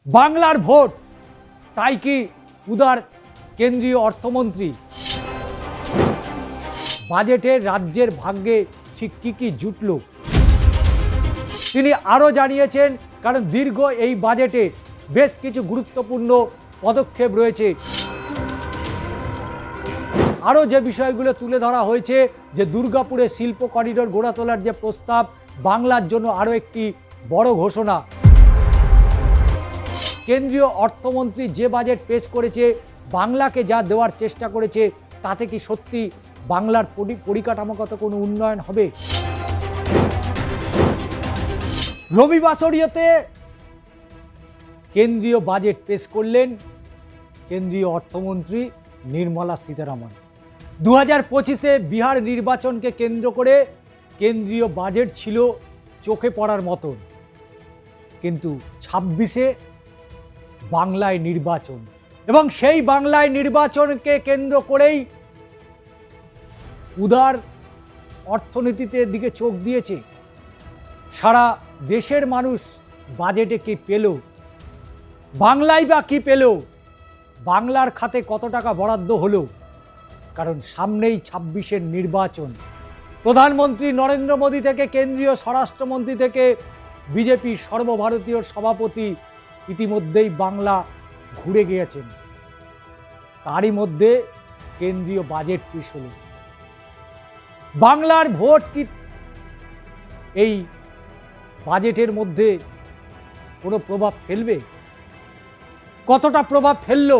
বাংলার ভোট, তাই কি উদার কেন্দ্রীয় অর্থমন্ত্রী? বাজেটে রাজ্যের ভাগ্যে ঠিক কী কী জুটল তিনি আরও জানিয়েছেন, কারণ দীর্ঘ এই বাজেটে বেশ কিছু গুরুত্বপূর্ণ পদক্ষেপ রয়েছে। আরও যে বিষয়গুলো তুলে ধরা হয়েছে, যে দুর্গাপুরে শিল্প করিডোর গড়ে তোলার যে প্রস্তাব, বাংলার জন্য আরও একটি বড় ঘোষণা। কেন্দ্রীয় অর্থমন্ত্রী যে বাজেট পেশ করেছে, বাংলাকে যা দেওয়ার চেষ্টা করেছে, তাতে কি সত্যি বাংলার পরিকাঠামোগত কোনো উন্নয়ন হবে? রবিবাসরীয়তে কেন্দ্রীয় বাজেট পেশ করলেন কেন্দ্রীয় অর্থমন্ত্রী নির্মলা সীতারামন। 2025-এ বিহার নির্বাচনকে কেন্দ্র করে কেন্দ্রীয় বাজেট ছিল চোখে পড়ার মতন, কিন্তু 26-এ বাংলায় নির্বাচন, এবং সেই বাংলায় নির্বাচনকে কেন্দ্র করেই উদার অর্থনীতিতে দিকে চোখ দিয়েছে। সারা দেশের মানুষ বাজেটে কি পেল, বাংলায় বা কি পেল, বাংলার খাতে কত টাকা বরাদ্দ হলো? কারণ সামনেই 26-এর নির্বাচন। প্রধানমন্ত্রী নরেন্দ্র মোদী থেকে কেন্দ্রীয় স্বরাষ্ট্রমন্ত্রী থেকে বিজেপির সর্বভারতীয় সভাপতি ইতিমধ্যেই বাংলা ঘুরে গিয়েছেন। তারই মধ্যে কেন্দ্রীয় বাজেট পেশ হলো। বাংলার ভোট কি এই বাজেটের মধ্যে কোনো প্রভাব ফেলবে? কতটা প্রভাব ফেললো?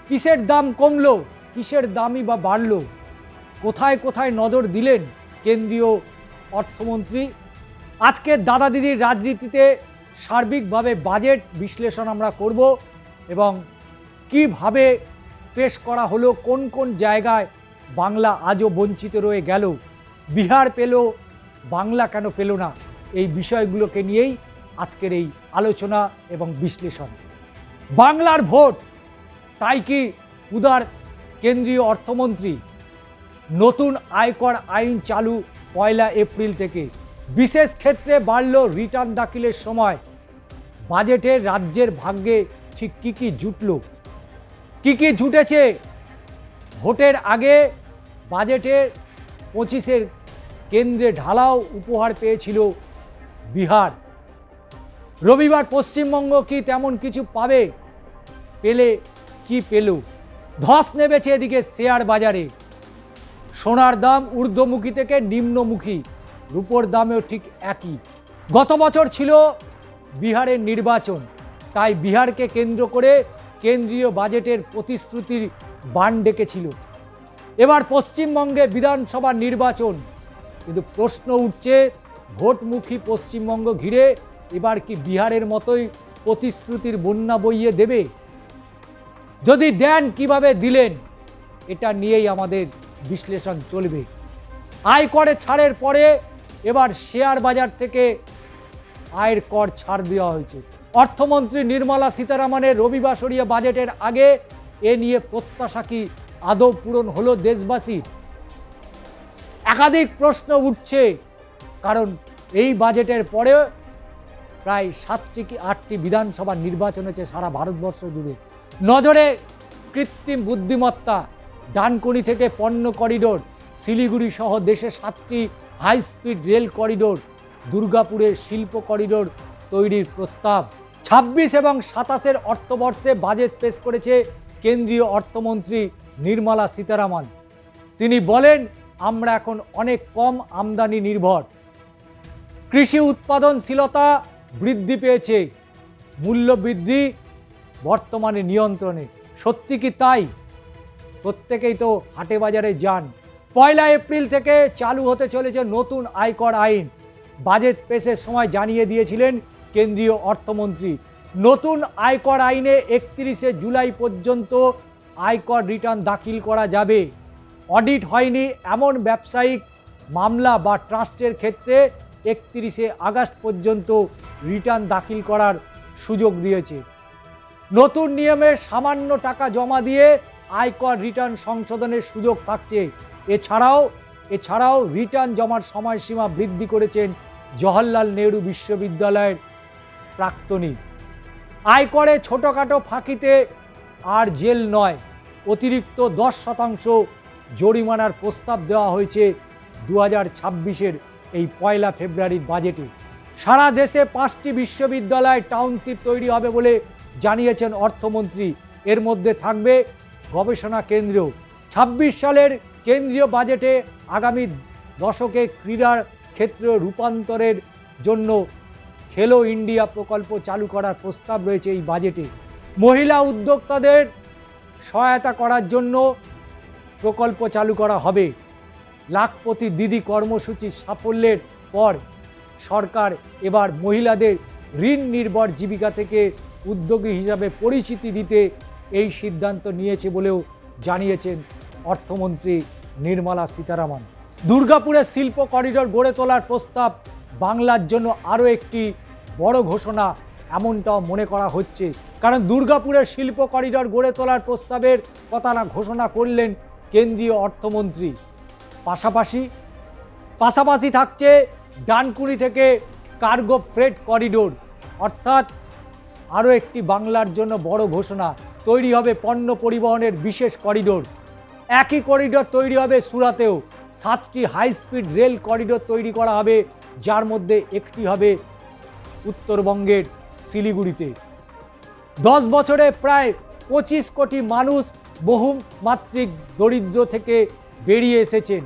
কিসের দাম কমলো, কিসের দামই বা বাড়লো? কোথায় কোথায় নজর দিলেন কেন্দ্রীয় অর্থমন্ত্রী? আজকের দাদা দিদির রাজনীতিতে সার্বিকভাবে বাজেট বিশ্লেষণ আমরা করব, এবং কিভাবে পেশ করা হলো, কোন কোন জায়গায় বাংলা আজও বঞ্চিত রয়ে গেল, বিহার পেল, বাংলা কেন পেল না, এই বিষয়গুলোকে নিয়েই আজকের এই আলোচনা এবং বিশ্লেষণ। বাংলার ভোট, তাই কি উদার কেন্দ্রীয় অর্থমন্ত্রী? নতুন আয়কর আইন চালু 1 এপ্রিল থেকে। বিশেষ ক্ষেত্রে বাড়ল রিটার্ন দাখিলের সময়। বাজেটে রাজ্যের ভাগ্যে ঠিক কী কী জুটল, কী কী জুটেছে? ভোটের আগে বাজেটের 25-এর কেন্দ্রে ঢালাও উপহার পেয়েছিল বিহার। রবিবার পশ্চিমবঙ্গ কি তেমন কিছু পাবে? পেলে কি পেল? ধস নেমেছে এদিকে শেয়ার বাজারে। সোনার দাম ঊর্ধ্বমুখী থেকে নিম্নমুখী, রূপোর দামেও ঠিক একই। গত বছর ছিল বিহারের নির্বাচন, তাই বিহারকে কেন্দ্র করে কেন্দ্রীয় বাজেটের প্রতিশ্রুতির বান ডেকেছিল। এবার পশ্চিমবঙ্গে বিধানসভা নির্বাচন, কিন্তু প্রশ্ন উঠছে, ভোটমুখী পশ্চিমবঙ্গ ঘিরে এবার কি বিহারের মতোই প্রতিশ্রুতির বন্যা বইয়ে দেবে? যদি দেন, কিভাবে দিলেন, এটা নিয়েই আমাদের বিশ্লেষণ চলবে। আয়করে ছাড়ের পরে এবার শেয়ার বাজার থেকে আয়ের কর ছাড় দেওয়া হয়েছে। অর্থমন্ত্রী নির্মলা সীতারামনের রবিবাসরীয় বাজেটের আগে এ নিয়ে প্রত্যাশা কি আদৌ পূরণ হলো দেশবাসীর? একাধিক প্রশ্ন উঠছে, কারণ এই বাজেটের পরে প্রায় 7টি কি 8টি বিধানসভা নির্বাচন হয়েছে সারা ভারতবর্ষ জুড়ে। নজরে কৃত্রিম বুদ্ধিমত্তা, ডানকুনি থেকে পণ্য করিডোর, শিলিগুড়ি সহ দেশে 7টি হাই স্পিড রেল করিডোর, দুর্গাপুরের শিল্প করিডোর তৈরির প্রস্তাব। 26 এবং 27-এর অর্থবর্ষে বাজেট পেশ করেছে কেন্দ্রীয় অর্থমন্ত্রী নির্মলা সীতারামন। তিনি বলেন, আমরা এখন অনেক কম আমদানি নির্ভর। কৃষি উৎপাদনশীলতা বৃদ্ধি পেয়েছে, মূল্য বৃদ্ধি বর্তমানে নিয়ন্ত্রণে। সত্যি কি তাই? প্রত্যেকেই তো হাটে বাজারে যান। 1 এপ্রিল থেকে চালু হতে চলেছে নতুন আয়কর আইন। বাজেট পেশের সময় জানিয়ে দিয়েছিলেন কেন্দ্রীয় অর্থমন্ত্রী, নতুন আয়কর আইনে 31শে জুলাই পর্যন্ত আয়কর রিটার্ন দাখিল করা যাবে। অডিট হয়নি এমন ব্যবসায়িক মামলা বা ট্রাস্টের ক্ষেত্রে 31শে আগস্ট পর্যন্ত রিটার্ন দাখিল করার সুযোগ দিয়েছে। নতুন নিয়মে সামান্য টাকা জমা দিয়ে আয়কর রিটার্ন সংশোধনের সুযোগ থাকছে। এছাড়াও রিটার্ন জমার সময়সীমা বৃদ্ধি করেছেন জওহরলাল নেহরু বিশ্ববিদ্যালয়ের প্রাক্তনী। আয়করে ছোটোখাটো ফাঁকিতে আর জেল নয়, অতিরিক্ত 10% জরিমানার প্রস্তাব দেওয়া হয়েছে 2026-এর এই 1 ফেব্রুয়ারির বাজেটে। সারা দেশে 5টি বিশ্ববিদ্যালয় টাউনশিপ তৈরি হবে বলে জানিয়েছেন অর্থমন্ত্রী। এর মধ্যে থাকবে গবেষণা কেন্দ্র। 26 সালের কেন্দ্রীয় বাজেটে আগামী দশকে ক্রীড়ার ক্ষেত্রে রূপান্তরের জন্য খেলো ইন্ডিয়া প্রকল্প চালু করার প্রস্তাব রয়েছে এই বাজেটে। মহিলা উদ্যোক্তাদের সহায়তা করার জন্য প্রকল্প চালু করা হবে। লাখপতি দিদি কর্মসূচির সাফল্যের পর সরকার এবার মহিলাদের ঋণ নির্ভর জীবিকা থেকে উদ্যোগী হিসাবে পরিচিতি দিতে এই সিদ্ধান্ত নিয়েছে বলেও জানিয়েছেন অর্থমন্ত্রী নির্মলা সীতারামন। দুর্গাপুরে শিল্প করিডোর গড়ে তোলার প্রস্তাব বাংলার জন্য আরও একটি বড় ঘোষণা, এমনটাও মনে করা হচ্ছে। কারণ দুর্গাপুরের শিল্প করিডোর গড়ে তোলার প্রস্তাবের কথা ঘোষণা করলেন কেন্দ্রীয় অর্থমন্ত্রী। পাশাপাশি থাকছে ডানকুনি থেকে কার্গো ফ্রেট করিডোর, অর্থাৎ আরও একটি বাংলার জন্য বড় ঘোষণা। তৈরি হবে পণ্য পরিবহনের বিশেষ করিডোর। একই করিডোর তৈরি হবে সুরাতেও। 7টি হাই স্পিড রেল করিডোর তৈরি করা হবে, যার মধ্যে একটি হবে উত্তরবঙ্গের শিলিগুড়িতে। 10 বছরে প্রায় 25 কোটি মানুষ বহুমাত্রিক দরিদ্র থেকে বেরিয়ে এসেছেন,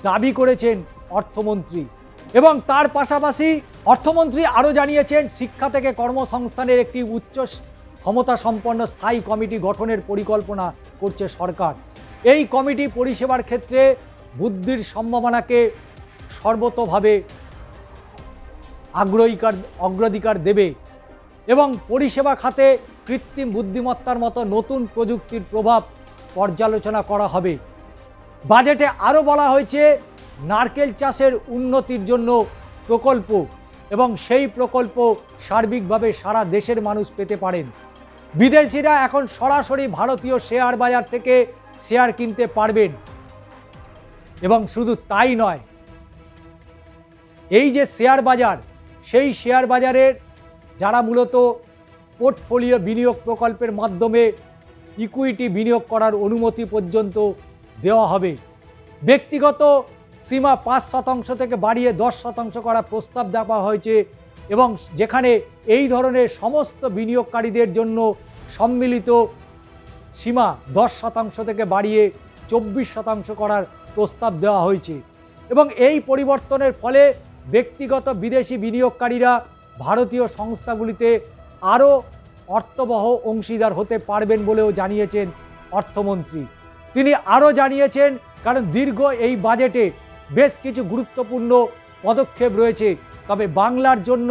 দাবি করেছেন অর্থমন্ত্রী। এবং তার পাশাপাশি অর্থমন্ত্রী আরও জানিয়েছেন শিক্ষা থেকে কর্মসংস্থানের একটি উচ্চ ক্ষমতা সম্পন্ন স্থায়ী কমিটি গঠনের পরিকল্পনা করছে সরকার। এই কমিটি পরিষেবার ক্ষেত্রে বুদ্ধির সম্ভাবনাকে সর্বতোভাবে অগ্রাধিকার দেবে এবং পরিষেবা খাতে কৃত্রিম বুদ্ধিমত্তার মতো নতুন প্রযুক্তির প্রভাব পর্যালোচনা করা হবে। বাজেটে আরও বলা হয়েছে নারকেল চাষের উন্নতির জন্য প্রকল্প, এবং সেই প্রকল্প সার্বিকভাবে সারা দেশের মানুষ পেতে পারেন। বিদেশিরা এখন সরাসরি ভারতীয় শেয়ার বাজার থেকে শেয়ার কিনতে পারবেন। এবং শুধু তাই নয়, এই যে শেয়ার বাজার, সেই শেয়ার বাজারের যারা মূলত পোর্টফোলিও বিনিয়োগ প্রকল্পের মাধ্যমে ইকুইটি বিনিয়োগ করার অনুমতি পর্যন্ত দেওয়া হবে। ব্যক্তিগত সীমা 5% থেকে বাড়িয়ে 10% করার প্রস্তাব দেওয়া হয়েছে, এবং যেখানে এই ধরনের সমস্ত বিনিয়োগকারীদের জন্য সম্মিলিত সীমা 10% থেকে বাড়িয়ে 24% করার প্রস্তাব দেওয়া হয়েছে। এবং এই পরিবর্তনের ফলে ব্যক্তিগত বিদেশি বিনিয়োগকারীরা ভারতীয় সংস্থাগুলিতে আরও অর্থবহ অংশীদার হতে পারবেন বলেও জানিয়েছেন অর্থমন্ত্রী। তিনি আরও জানিয়েছেন, কারণ দীর্ঘ এই বাজেটে বেশ কিছু গুরুত্বপূর্ণ পদক্ষেপ রয়েছে, তবে বাংলার জন্য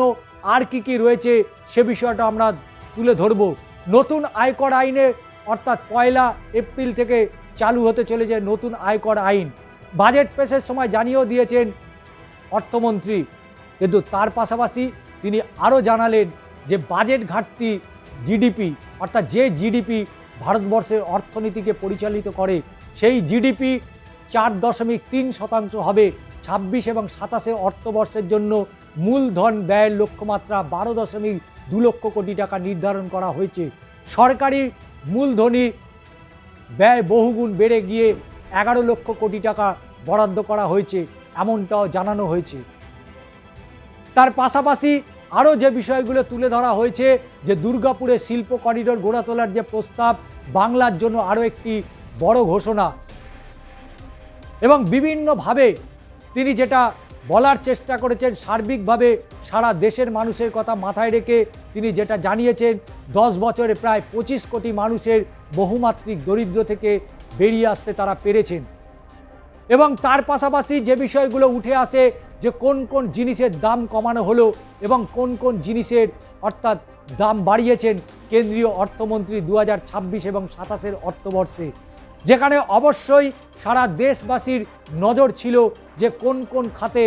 আর কি রয়েছে সে বিষয়টা আমরা তুলে ধরব। নতুন আয়কর আইনে, অর্থাৎ 1 এপ্রিল থেকে চালু হতে চলেছে নতুন আয়কর আইন। বাজেট পেশের সময় জানিয়েও দিয়েছেন অর্থমন্ত্রী, কিন্তু তার পাশাপাশি তিনি আরও জানালেন যে বাজেট ঘাটতি জিডিপি, অর্থাৎ যে জিডিপি ভারতবর্ষের অর্থনীতিকে পরিচালিত করে, সেই জিডিপি 4.3% হবে 26 এবং 27 অর্থবর্ষের জন্য। মূলধন ব্যয়ের লক্ষ্যমাত্রা 12.2 লক্ষ কোটি টাকা নির্ধারণ করা হয়েছে। সরকারি মূলধনী ব্যয় বহুগুণ বেড়ে গিয়ে 11 লক্ষ কোটি টাকা বরাদ্দ করা হয়েছে, এমনটাও জানানো হয়েছে। তার পাশাপাশি আরও যে বিষয়গুলো তুলে ধরা হয়েছে, যে দুর্গাপুরে শিল্প করিডোর গড়ে তোলার যে প্রস্তাব বাংলার জন্য আরও একটি বড় ঘোষণা। এবং বিভিন্নভাবে তিনি যেটা বলার চেষ্টা করেছেন, সার্বিকভাবে সারা দেশের মানুষের কথা মাথায় রেখে তিনি যেটা জানিয়েছেন, 10 বছরে প্রায় 25 কোটি মানুষের বহুমাত্রিক দরিদ্র থেকে বেরিয়ে আসতে তারা পেরেছেন। এবং তার পাশাপাশি যে বিষয়গুলো উঠে আসে, যে কোন কোন জিনিসের দাম কমানো হলো এবং কোন কোন জিনিসের অর্থাৎ দাম বাড়িয়েছেন কেন্দ্রীয় অর্থমন্ত্রী 2026 এবং 27 অর্থবর্ষে, যেখানে অবশ্যই সারা দেশবাসীর নজর ছিল যে কোন কোন খাতে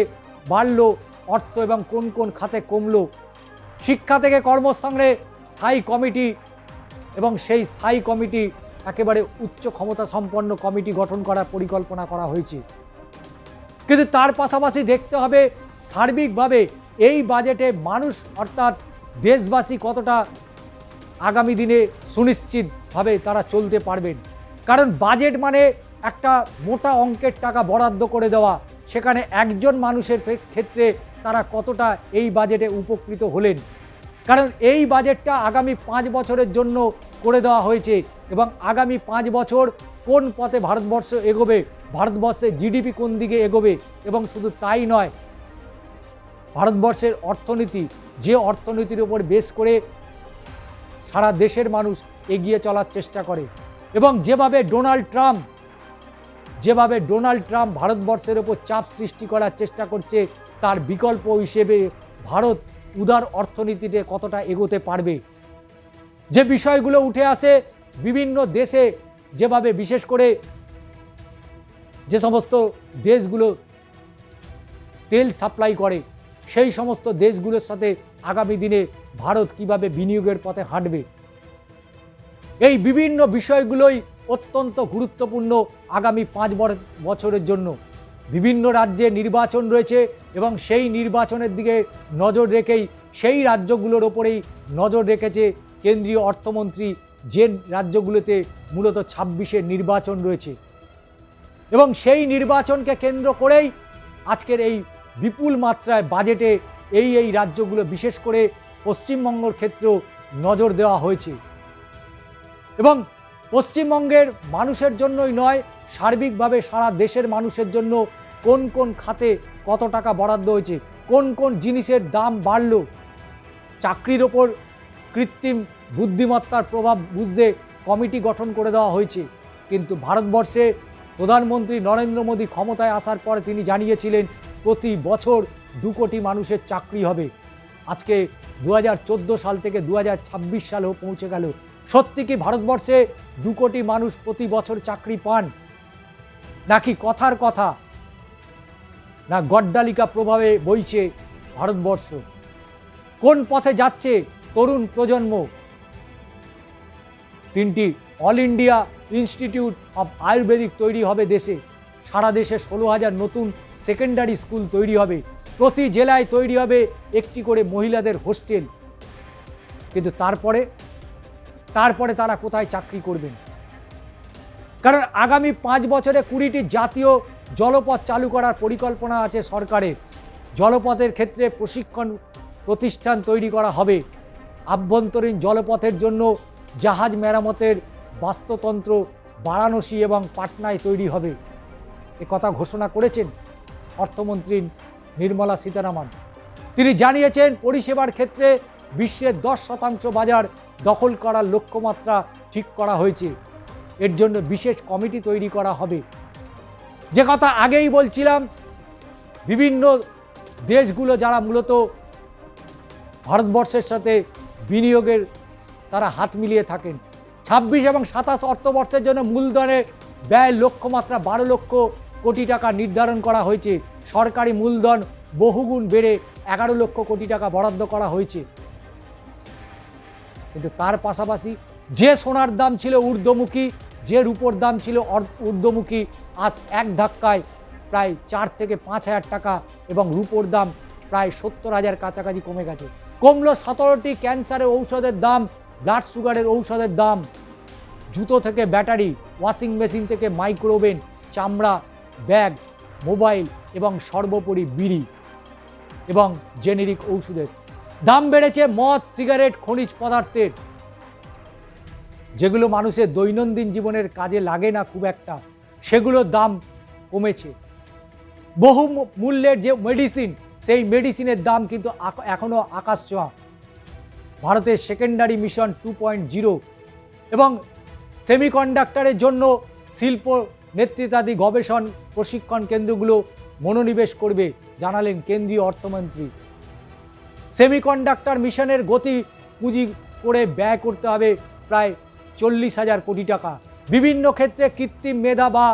বাড়লো অর্থ এবং কোন কোন খাতে কমলো। শিক্ষা থেকে কর্মসংস্থানে স্থায়ী কমিটি, এবং সেই স্থায়ী কমিটি একেবারে উচ্চ ক্ষমতা সম্পন্ন কমিটি গঠন করার পরিকল্পনা করা হয়েছে। কিন্তু তার পাশাপাশি দেখতে হবে সার্বিকভাবে এই বাজেটে মানুষ অর্থাৎ দেশবাসী কতটা আগামী দিনে সুনিশ্চিতভাবে তারা চলতে পারবেন। কারণ বাজেট মানে একটা মোটা অঙ্কের টাকা বরাদ্দ করে দেওয়া, সেখানে একজন মানুষের ক্ষেত্রে তারা কতটা এই বাজেটে উপকৃত হলেন। কারণ এই বাজেটটা আগামী 5 বছরের জন্য করে দেওয়া হয়েছে এবং আগামী 5 বছর কোন পথে ভারতবর্ষ এগোবে, ভারতবর্ষের জিডিপি কোন দিকে এগোবে, এবং শুধু তাই নয়, ভারতবর্ষের অর্থনীতি, যে অর্থনীতির উপর বেস করে সারা দেশের মানুষ এগিয়ে চলার চেষ্টা করে, এবং যেভাবে ডোনাল্ড ট্রাম্প ভারতবর্ষের ওপর চাপ সৃষ্টি করার চেষ্টা করছে, তার বিকল্প হিসেবে ভারত উদার অর্থনীতিতে কতটা এগোতে পারবে। যে বিষয়গুলো উঠে আসে বিভিন্ন দেশে, যেভাবে বিশেষ করে যে সমস্ত দেশগুলো তেল সাপ্লাই করে, সেই সমস্ত দেশগুলোর সাথে আগামী দিনে ভারত কিভাবে বিনিয়োগের পথে হাঁটবে, এই বিভিন্ন বিষয়গুলোই অত্যন্ত গুরুত্বপূর্ণ আগামী 5 বছরের জন্য। বিভিন্ন রাজ্যে নির্বাচন রয়েছে এবং সেই নির্বাচনের দিকে নজর রেখেই, সেই রাজ্যগুলোর ওপরেই নজর রেখেছে কেন্দ্রীয় অর্থমন্ত্রী, যে রাজ্যগুলোতে মূলত 26-এর নির্বাচন রয়েছে, এবং সেই নির্বাচনকে কেন্দ্র করেই আজকের এই বিপুল মাত্রায় বাজেটে এই রাজ্যগুলো, বিশেষ করে পশ্চিমবঙ্গের ক্ষেত্রেও নজর দেওয়া হয়েছে। এবং পশ্চিমবঙ্গের মানুষের জন্যই নয়, সার্বিকভাবে সারা দেশের মানুষের জন্য কোন কোন খাতে কত টাকা বরাদ্দ হয়েছে, কোন কোন জিনিসের দাম বাড়লো, চাকরির ওপর কৃত্রিম বুদ্ধিমত্তার প্রভাব বুঝতে কমিটি গঠন করে দেওয়া হয়েছে। কিন্তু ভারতবর্ষে প্রধানমন্ত্রী নরেন্দ্র মোদী ক্ষমতায় আসার পরে তিনি জানিয়েছিলেন প্রতি বছর 2 কোটি মানুষের চাকরি হবে। আজকে 2014 সাল থেকে 2026 সালেও পৌঁছে গেল। সত্যি কি ভারতবর্ষে 2 কোটি মানুষ প্রতি বছর চাকরি পান, নাকি কথার কথা, না গড্ডালিকা প্রভাবে বইছে ভারতবর্ষ? কোন পথে যাচ্ছে তরুণ প্রজন্ম? 3টি all India institute of Ayurvedic তৈরি হবে দেশে, সারা দেশে 16,000 নতুন সেকেন্ডারি স্কুল তৈরি হবে, প্রতি জেলায় তৈরি হবে একটি করে মহিলাদের হোস্টেল। কিন্তু তারপরে তারা কোথায় চাকরি করবেন? কারণ আগামী 5 বছরে 20টি জাতীয় জলপথ চালু করার পরিকল্পনা আছে সরকারের। জলপথের ক্ষেত্রে প্রশিক্ষণ প্রতিষ্ঠান তৈরি করা হবে, আভ্যন্তরীণ জলপথের জন্য জাহাজ মেরামতের বাস্তুতন্ত্র বারাণসী এবং পাটনায় তৈরি হবে। কথা ঘোষণা করেছেন অর্থমন্ত্রী নির্মলা সীতারামন। তিনি জানিয়েছেন পরিষেবার ক্ষেত্রে বিশ্বের 10% বাজার দখল করার লক্ষ্যমাত্রা ঠিক করা হয়েছে, এর জন্য বিশেষ কমিটি তৈরি করা হবে। যে কথা আগেই বলছিলাম, বিভিন্ন দেশগুলো যারা মূলত ভারতবর্ষের সাথে বিনিয়োগের তারা হাত মিলিয়ে থাকেন, 26 এবং 27 অর্থবর্ষের জন্য মূলধনের ব্যয় লক্ষ্যমাত্রা 12 লক্ষ কোটি টাকা নির্ধারণ করা হয়েছে। সরকারি মূলধন বহুগুণ বেড়ে 11 লক্ষ কোটি টাকা বরাদ্দ করা হয়েছে। কিন্তু তার পাশাপাশি যে সোনার দাম ছিল ঊর্ধ্বমুখী, যে রূপোর দাম ছিল ঊর্ধ্বমুখী, আজ এক ধাক্কায় প্রায় 4 থেকে 5 হাজার টাকা, এবং রূপোর দাম প্রায় 70,000 কাছাকাছি কমে গেছে। কমলো 17টি ক্যান্সারের ঔষধের দাম, ব্লাড সুগারের ঔষধের দাম, জুতো থেকে ব্যাটারি, ওয়াশিং মেশিন থেকে মাইক্রোওভেন, চামড়া, ব্যাগ, মোবাইল এবং সর্বোপরি বিড়ি এবং জেনেরিক ঔষধের দাম বেড়েছে। মদ, সিগারেট, খনিজ পদার্থের, যেগুলো মানুষের দৈনন্দিন জীবনের কাজে লাগে না খুব একটা, সেগুলোর দাম কমেছে। বহু মূল্যের যে মেডিসিন, সেই মেডিসিনের দাম কিন্তু এখনও আকাশ ছোঁয়া। ভারতের সেকেন্ডারি মিশন 2.0 এবং সেমিকন্ডাক্টরের জন্য শিল্প নেতৃত্বাদি গবেষণ প্রশিক্ষণ কেন্দ্রগুলো মনোনিবেশ করবে, জানালেন কেন্দ্রীয় অর্থমন্ত্রী। সেমিকন্ডাক্টর মিশনের গতি পুঁজি করে ব্যয় করতে হবে প্রায় 40,000 কোটি টাকা। বিভিন্ন ক্ষেত্রে কৃত্রিম মেধা বা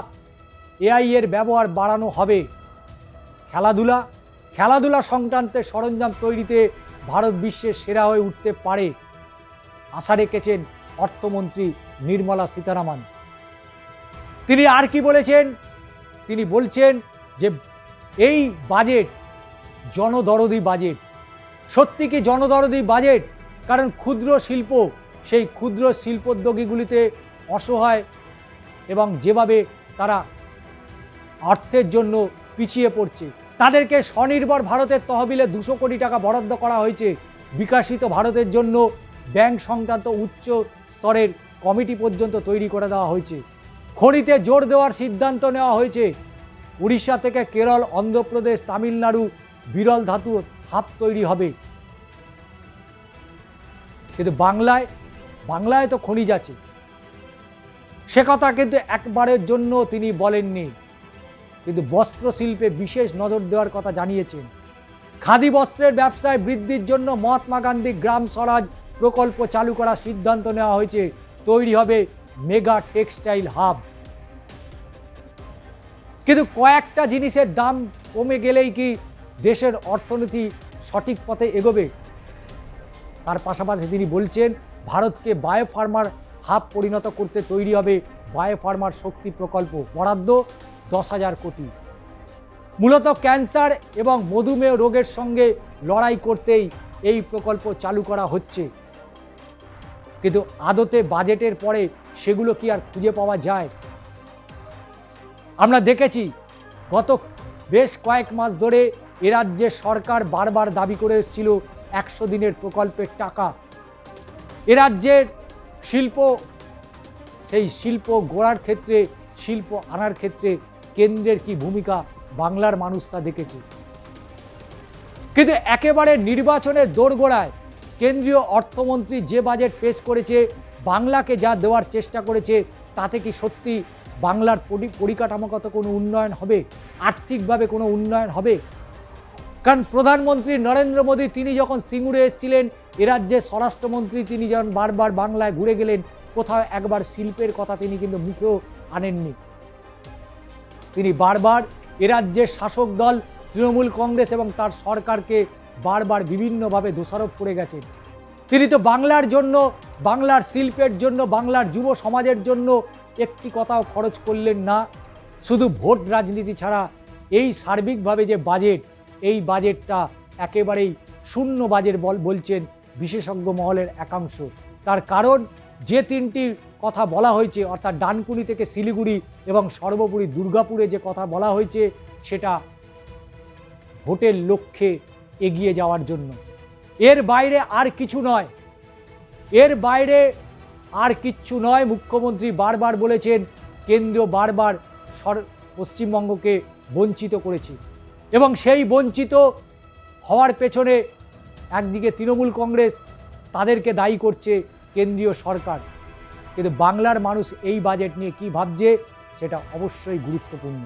এআই এর ব্যবহার বাড়ানো হবে। খেলাধুলা সংক্রান্তের সরঞ্জাম তৈরিতে ভারত বিশ্বের সেরা হয়ে উঠতে পারে, আশা রেখেছেন অর্থমন্ত্রী নির্মলা সীতারামন। তিনি আর কি বলেছেন? তিনি বলছেন যে এই বাজেট জনদরদি বাজেট। সত্যি কি জনদরদি বাজেট? কারণ ক্ষুদ্র শিল্প, সেই ক্ষুদ্র শিল্পোদ্যোগীগুলিতে অসহায় এবং যেভাবে তারা অর্থের জন্য পিছিয়ে পড়ছে, তাদেরকে স্বনির্ভর ভারতের তহবিলে 200 কোটি টাকা বরাদ্দ করা হয়েছে। বিকাশিত ভারতের জন্য ব্যাংক সংক্রান্ত উচ্চ স্তরের কমিটি পর্যন্ত তৈরি করে দেওয়া হয়েছে। খনিতে জোর দেওয়ার সিদ্ধান্ত নেওয়া হয়েছে। উড়িষ্যা থেকে কেরল, অন্ধ্রপ্রদেশ, তামিলনাড়ু বিরল ধাতু হাব তৈরি হবে। কিন্তু বাংলায় তো খনিজ আছে, সে কথা কিন্তু একবারের জন্য তিনি বলেননি। কিন্তু বস্ত্র শিল্পে বিশেষ নজর দেওয়ার কথা জানিয়েছেন। খাদি বস্ত্রের ব্যবসায় বৃদ্ধির জন্য মহাত্মা গান্ধী গ্রাম স্বরাজ প্রকল্প চালু করার সিদ্ধান্ত নেওয়া হয়েছে। তৈরি হবে মেগা টেক্সটাইল হাব। কিন্তু কয়েকটা জিনিসের দাম কমে গেলেই কি দেশের অর্থনীতি সঠিক পথে এগোবে? তার পাশাপাশি তিনি বলছেন ভারতকে বায়োফার্মার হাব পরিণত করতে তৈরি হবে বায়োফার্মার শক্তি প্রকল্প, বরাদ্দ 10,000 কোটি। মূলত ক্যান্সার এবং মধুমেহ রোগের সঙ্গে লড়াই করতেই এই প্রকল্প চালু করা হচ্ছে। কিন্তু আদতে বাজেটের পরে সেগুলো কি আর খুঁজে পাওয়া যায়? আমরা দেখেছি গত বেশ কয়েক মাস ধরে এ রাজ্যের সরকার বারবার দাবি করে এসেছিল 100 দিনের প্রকল্পের টাকা। এ রাজ্যের সেই শিল্প গড়ার ক্ষেত্রে, শিল্প আনার ক্ষেত্রে কেন্দ্রের কি ভূমিকা বাংলার মানুষ তা দেখেছে। কিন্তু একেবারে নির্বাচনের দোরগোড়ায় কেন্দ্রীয় অর্থমন্ত্রী যে বাজেট পেশ করেছে, বাংলাকে যা দেওয়ার চেষ্টা করেছে, তাতে কি সত্যি বাংলার পরিকাঠামোগত কোনো উন্নয়ন হবে? আর্থিকভাবে কোনো উন্নয়ন হবে? কারণ প্রধানমন্ত্রী নরেন্দ্র মোদী তিনি যখন সিঙ্গুরে এসেছিলেন, এ রাজ্যের স্বরাষ্ট্রমন্ত্রী তিনি যখন বারবার বাংলায় ঘুরে গেলেন, কোথাও একবার শিল্পের কথা তিনি কিন্তু মুখেও আনেননি। তিনি বারবার এ রাজ্যের শাসক দল তৃণমূল কংগ্রেস এবং তার সরকারকে বারবার বিভিন্নভাবে দোষারোপ করে গেছেন। তিনি তো বাংলার জন্য, বাংলার শিল্পের জন্য, বাংলার যুব সমাজের জন্য একটি কথাও খরচ করলেন না। শুধু ভোট রাজনীতি ছাড়া এই সার্বিকভাবে যে বাজেট, এই বাজেটটা একেবারেই শূন্য বাজেট বলছেন বিশেষজ্ঞ মহলের একাংশ। তার কারণ যে তিনটির কথা বলা হয়েছে, অর্থাৎ ডানকুনি থেকে শিলিগুড়ি এবং সর্বোপরি দুর্গাপুরে যে কথা বলা হয়েছে, সেটা ভোটের লক্ষ্যে এগিয়ে যাওয়ার জন্য। এর বাইরে আর কিছু নয়, এর বাইরে আর কিচ্ছু নয়। মুখ্যমন্ত্রী বারবার বলেছেন কেন্দ্র বারবার পশ্চিমবঙ্গকে বঞ্চিত করেছে এবং সেই বঞ্চিত হওয়ার পেছনে একদিকে তৃণমূল কংগ্রেস, তাদেরকে দায়ী করছে কেন্দ্রীয় সরকার। কিন্তু বাংলার মানুষ এই বাজেট নিয়ে কি ভাবছে সেটা অবশ্যই গুরুত্বপূর্ণ।